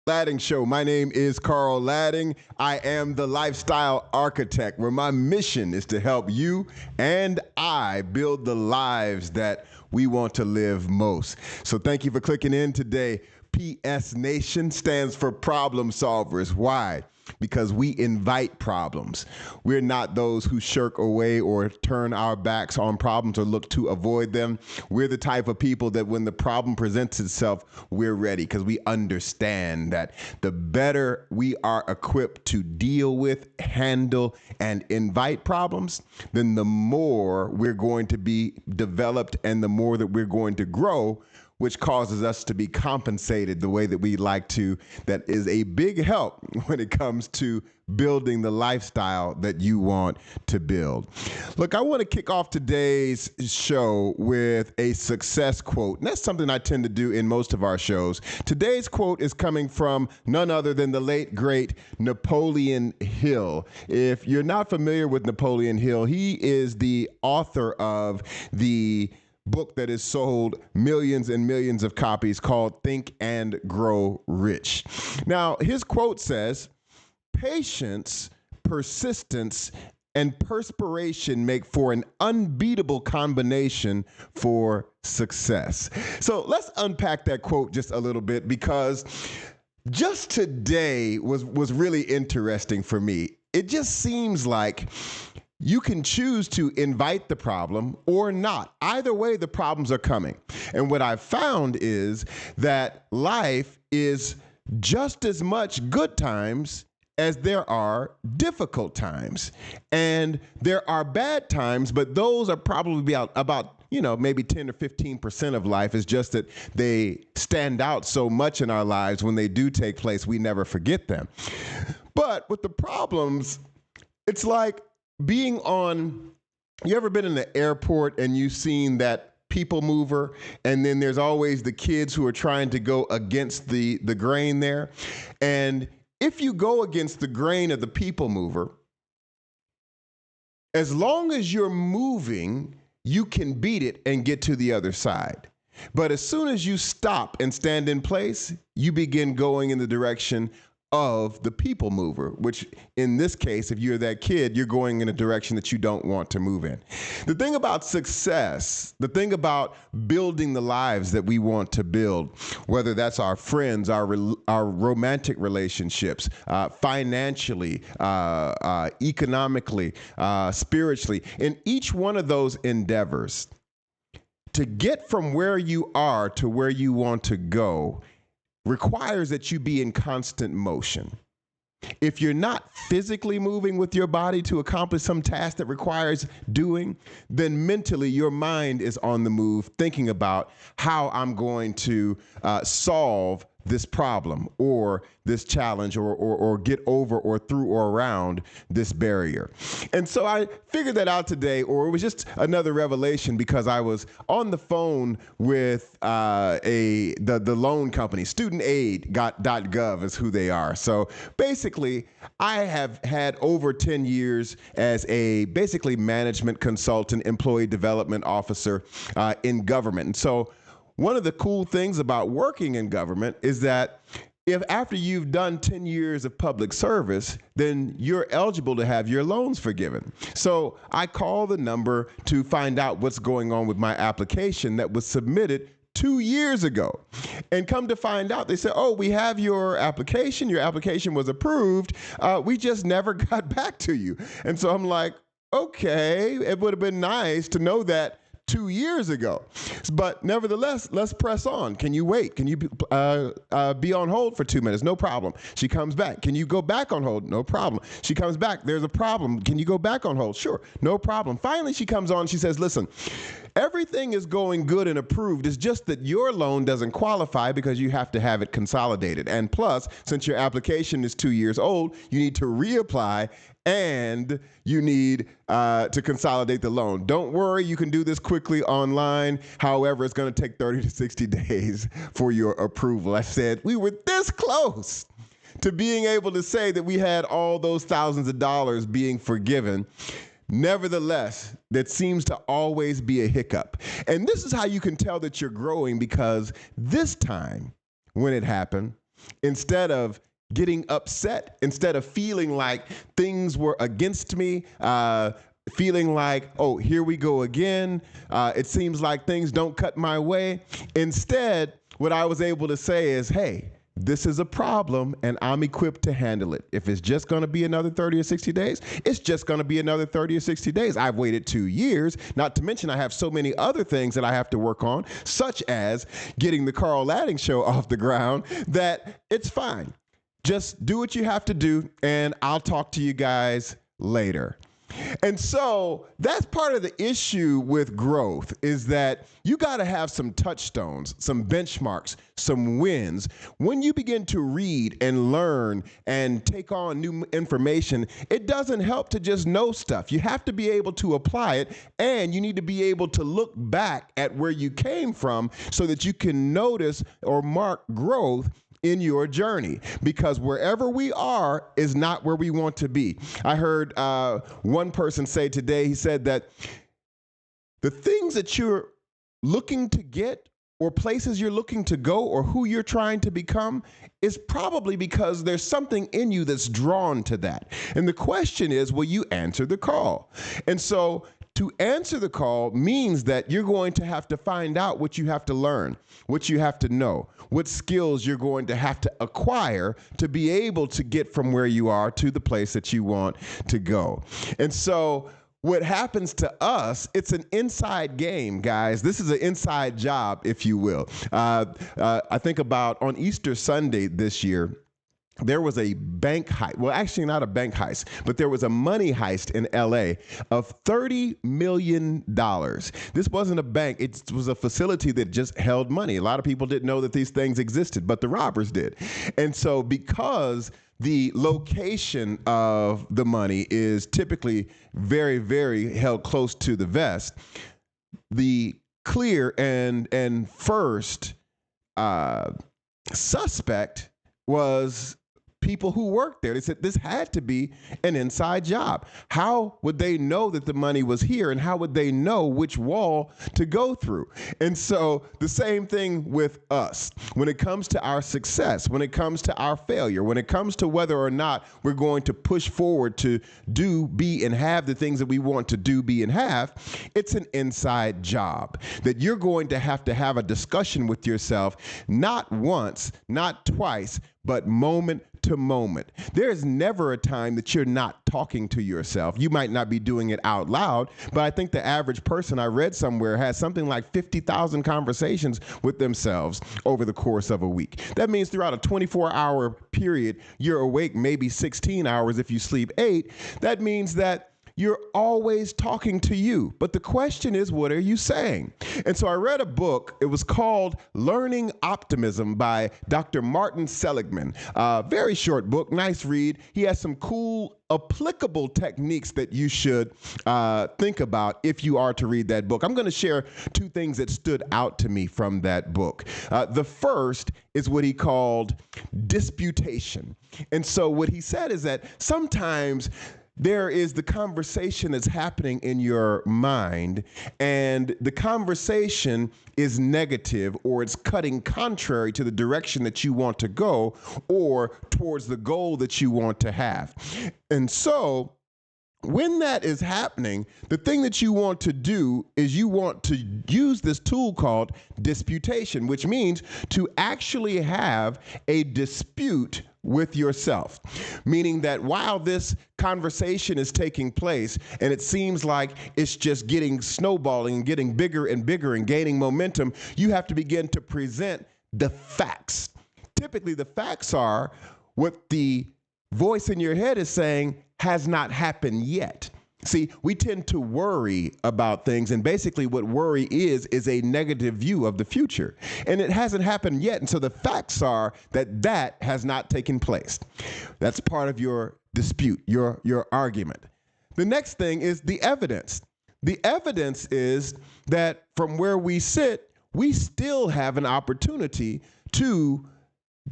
Ladding Show. My name is Carl Ladding. I am the lifestyle architect, where my mission is to help you and I build the lives that we want to live most. So thank you for clicking in today. PS Nation stands for problem solvers. Why? Because we invite problems. We're not those who shirk away or turn our backs on problems or look to avoid them. We're the type of people that when the problem presents itself, we're ready because we understand that the better we are equipped to deal with, handle, and invite problems, then the more we're going to be developed and the more that we're going to grow, which causes us to be compensated the way that we like to. That is a big help when it comes to building the lifestyle that you want to build. Look, I want to kick off today's show with a success quote. And that's something I tend to do in most of our shows. Today's quote is coming from none other than the late, great Napoleon Hill. If you're not familiar with Napoleon Hill, he is the author of the book that has sold millions and millions of copies called Think and Grow Rich. Now, his quote says, "Patience, persistence, and perspiration make for an unbeatable combination for success." So let's unpack that quote just a little bit, because just today was really interesting for me. It just seems like you can choose to invite the problem or not. Either way, the problems are coming. And what I've found is that life is just as much good times as there are difficult times. And there are bad times, but those are probably about maybe 10 or 15% of life. Is just that they stand out so much in our lives. When they do take place, we never forget them. But with the problems, it's like you ever been in the airport and you've seen that people mover, and then there's always the kids who are trying to go against the grain there. And if you go against the grain of the people mover, as long as you're moving, you can beat it and get to the other side. But as soon as you stop and stand in place, you begin going in the direction of the people mover, which in this case, if you're that kid, you're going in a direction that you don't want to move in. The thing about success, the thing about building the lives that we want to build, whether that's our friends, our romantic relationships, financially, economically, spiritually, in each one of those endeavors, to get from where you are to where you want to go requires that you be in constant motion. If you're not physically moving with your body to accomplish some task that requires doing, then mentally your mind is on the move, thinking about how I'm going to solve this problem or this challenge or get over or through or around this barrier. And so I figured that out today, or it was just another revelation, because I was on the phone with the loan company. StudentAid.gov is who they are. So basically, I have had over 10 years as a basically management consultant, employee development officer in government. And so one of the cool things about working in government is that if after you've done 10 years of public service, then you're eligible to have your loans forgiven. So I call the number to find out what's going on with my application that was submitted 2 years ago. And come to find out, they said, "Oh, we have your application. Your application was approved. We just never got back to you." And so I'm like, okay, it would have been nice to know that 2 years ago. But nevertheless, let's press on. Can you wait? Can you be on hold for 2 minutes? No problem. She comes back. Can you go back on hold? No problem. She comes back. There's a problem. Can you go back on hold? Sure. No problem. Finally, she comes on. She says, "Listen, everything is going good and approved. It's just that your loan doesn't qualify because you have to have it consolidated. And plus, since your application is 2 years old, you need to reapply and you need to consolidate the loan. Don't worry, you can do this quickly online. However, it's going to take 30 to 60 days for your approval." I said, we were this close to being able to say that we had all those thousands of dollars being forgiven. Nevertheless, that seems to always be a hiccup. And this is how you can tell that you're growing, because this time when it happened, instead of getting upset, instead of feeling like things were against me, feeling like, oh, here we go again. It seems like things don't cut my way. Instead, what I was able to say is, hey, this is a problem and I'm equipped to handle it. If it's just going to be another 30 or 60 days, it's just going to be another 30 or 60 days. I've waited 2 years, not to mention I have so many other things that I have to work on, such as getting the Carl Ladding Show off the ground, that it's fine. Just do what you have to do, and I'll talk to you guys later. And so that's part of the issue with growth, is that you got to have some touchstones, some benchmarks, some wins. When you begin to read and learn and take on new information, it doesn't help to just know stuff. You have to be able to apply it, and you need to be able to look back at where you came from so that you can notice or mark growth in your journey, because wherever we are is not where we want to be. I heard one person say today, he said that the things that you're looking to get, or places you're looking to go, or who you're trying to become, is probably because there's something in you that's drawn to that. And the question is, will you answer the call? And so to answer the call means that you're going to have to find out what you have to learn, what you have to know, what skills you're going to have to acquire to be able to get from where you are to the place that you want to go. And so what happens to us, it's an inside game, guys. This is an inside job, if you will. I think about on Easter Sunday this year, there was a bank heist. Well, actually not a bank heist, but there was a money heist in LA of $30 million. This wasn't a bank. It was a facility that just held money. A lot of people didn't know that these things existed, but the robbers did. And so because the location of the money is typically very, very held close to the vest, the clear and first suspect was people who worked there. They said this had to be an inside job. How would they know that the money was here, and how would they know which wall to go through? And so the same thing with us. When it comes to our success, when it comes to our failure, when it comes to whether or not we're going to push forward to do, be, and have the things that we want to do, be, and have, it's an inside job that you're going to have a discussion with yourself, not once, not twice, but moment to moment. There's never a time that you're not talking to yourself. You might not be doing it out loud, but I think the average person, I read somewhere, has something like 50,000 conversations with themselves over the course of a week. That means throughout a 24-hour period, you're awake maybe 16 hours if you sleep 8. That means that you're always talking to you. But the question is, what are you saying? And so I read a book. It was called Learning Optimism by Dr. Martin Seligman. Very short book, nice read. He has some cool applicable techniques that you should think about if you are to read that book. I'm going to share 2 things that stood out to me from that book. The first is what he called disputation. And so what he said is that sometimes there is the conversation that's happening in your mind, and the conversation is negative, or it's cutting contrary to the direction that you want to go or towards the goal that you want to have. And so when that is happening, the thing that you want to do is you want to use this tool called disputation, which means to actually have a dispute with yourself, meaning that while this conversation is taking place and it seems like it's just snowballing and getting bigger and bigger and gaining momentum, you have to begin to present the facts. Typically, the facts are what the voice in your head is saying has not happened yet. See, we tend to worry about things, and basically what worry is a negative view of the future. And it hasn't happened yet, and so the facts are that has not taken place. That's part of your dispute, your argument. The next thing is the evidence. The evidence is that from where we sit, we still have an opportunity to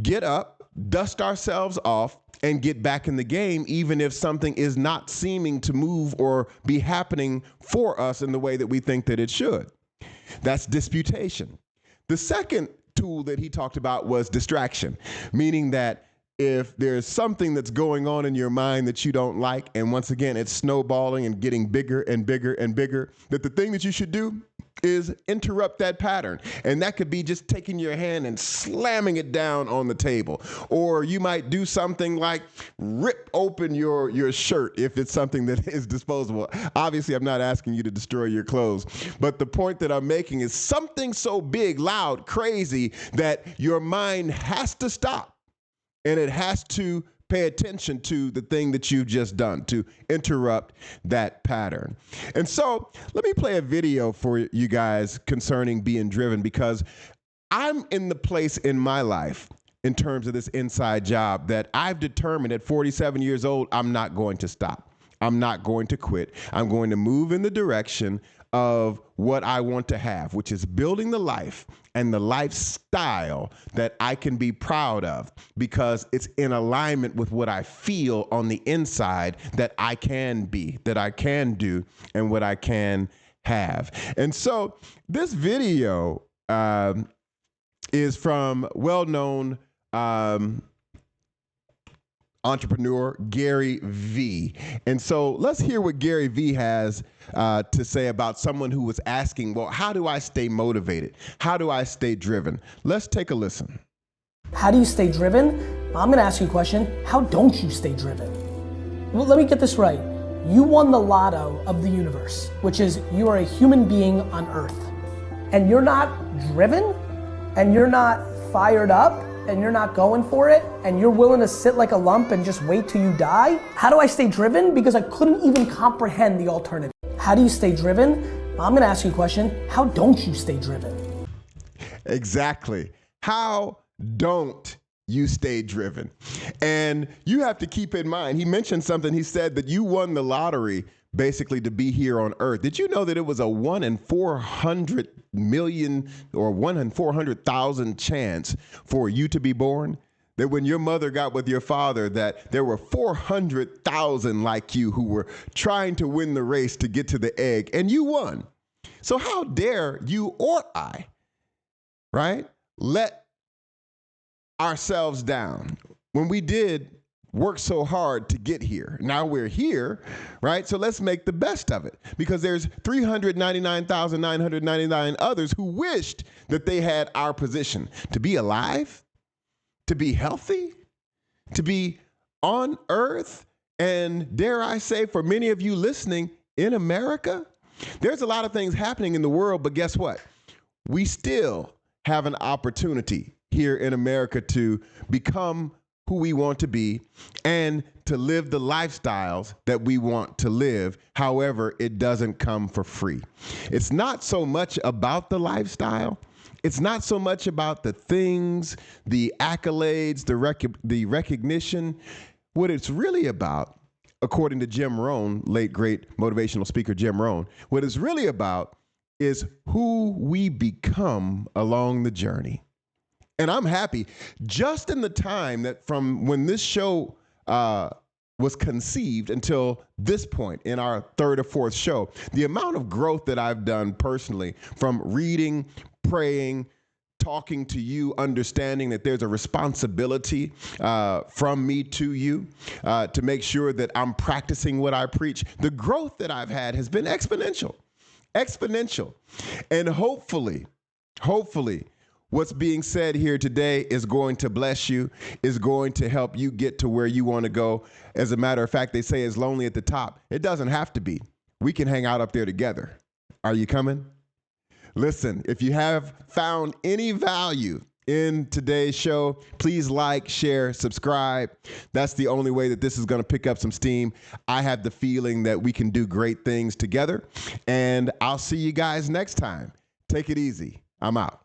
get up, dust ourselves off, and get back in the game, even if something is not seeming to move or be happening for us in the way that we think that it should. That's disputation. The second tool that he talked about was distraction, meaning that if there's something that's going on in your mind that you don't like, and once again, it's snowballing and getting bigger and bigger and bigger, that the thing that you should do is interrupt that pattern. And that could be just taking your hand and slamming it down on the table. Or you might do something like rip open your shirt if it's something that is disposable. Obviously, I'm not asking you to destroy your clothes, but the point that I'm making is something so big, loud, crazy that your mind has to stop and it has to pay attention to the thing that you've just done to interrupt that pattern. And so let me play a video for you guys concerning being driven, because I'm in the place in my life in terms of this inside job that I've determined at 47 years old, I'm not going to stop. I'm not going to quit. I'm going to move in the direction of what I want to have, which is building the life and the lifestyle that I can be proud of, because it's in alignment with what I feel on the inside that I can be, that I can do, and what I can have. And so this video is from well-known entrepreneur Gary Vee. And so let's hear what Gary Vee has to say about someone who was asking, well, how do I stay motivated? How do I stay driven? Let's take a listen. How do you stay driven? I'm going to ask you a question. How don't you stay driven? Well, let me get this right. You won the lotto of the universe, which is you are a human being on earth, and you're not driven, and you're not fired up, and you're not going for it, and you're willing to sit like a lump and just wait till you die? How do I stay driven? Because I couldn't even comprehend the alternative. How do you stay driven? I'm gonna ask you a question. How don't you stay driven? Exactly. How don't you stay driven? And you have to keep in mind, he mentioned something, he said that you won the lottery basically to be here on earth. Did you know that it was a 1 in 400 million or 1 in 400,000 chance for you to be born? That when your mother got with your father, that there were 400,000 like you who were trying to win the race to get to the egg, and you won. So how dare you or I, right, let ourselves down when we did work so hard to get here. Now we're here, right? So let's make the best of it, because there's 399,999 others who wished that they had our position to be alive, to be healthy, to be on earth, and dare I say, for many of you listening in America, there's a lot of things happening in the world, but guess what? We still have an opportunity here in America to become who we want to be and to live the lifestyles that we want to live. However, it doesn't come for free. It's not so much about the lifestyle. It's not so much about the things, the accolades, the recognition. What it's really about, according to Jim Rohn, late great motivational speaker Jim Rohn, what it's really about is who we become along the journey. And I'm happy, just in the time that from when this show was conceived until this point in our third or fourth show, the amount of growth that I've done personally from reading, praying, talking to you, understanding that there's a responsibility from me to you to make sure that I'm practicing what I preach. The growth that I've had has been exponential. And hopefully, what's being said here today is going to bless you, is going to help you get to where you want to go. As a matter of fact, they say it's lonely at the top. It doesn't have to be. We can hang out up there together. Are you coming? Listen, if you have found any value in today's show, please like, share, subscribe. That's the only way that this is going to pick up some steam. I have the feeling that we can do great things together. And I'll see you guys next time. Take it easy. I'm out.